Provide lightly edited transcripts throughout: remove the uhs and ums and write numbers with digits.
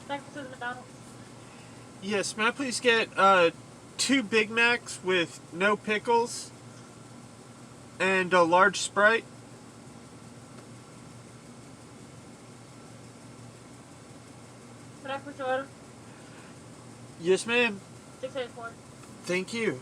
Breakfast at McDonald's. Yes, may I please get 2 Big Macs with no pickles and a large Sprite? Can I put your order? Yes, ma'am. 684. Thank you.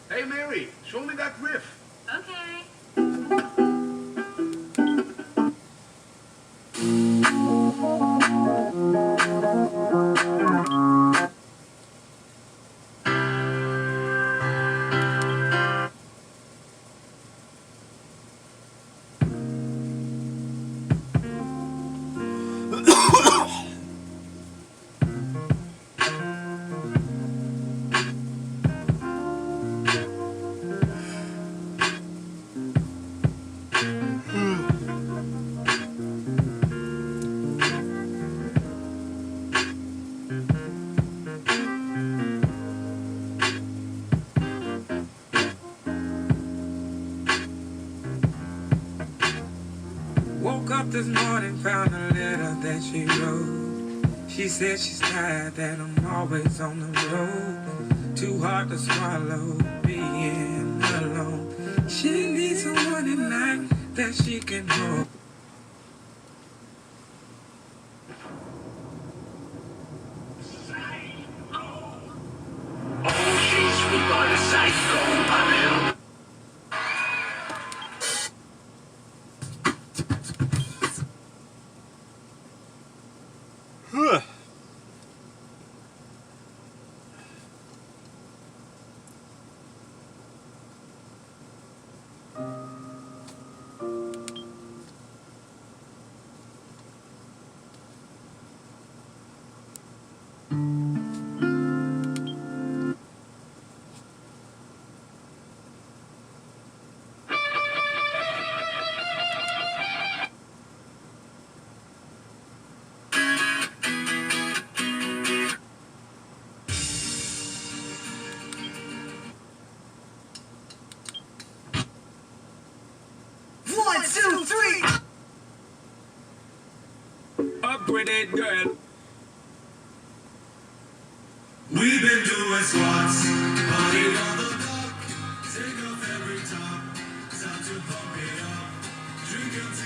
Hey, Mary, show me that riff. Okay. Woke up this morning, found a letter that she wrote. She said she's tired, that I'm always on the road. Too hard to swallow, being alone. She needs someone at night that she can hold. Huh. One, two, three. Up with it, girl. We've been doing squats, body on the block. Take off every top, time to pump it up. Drink until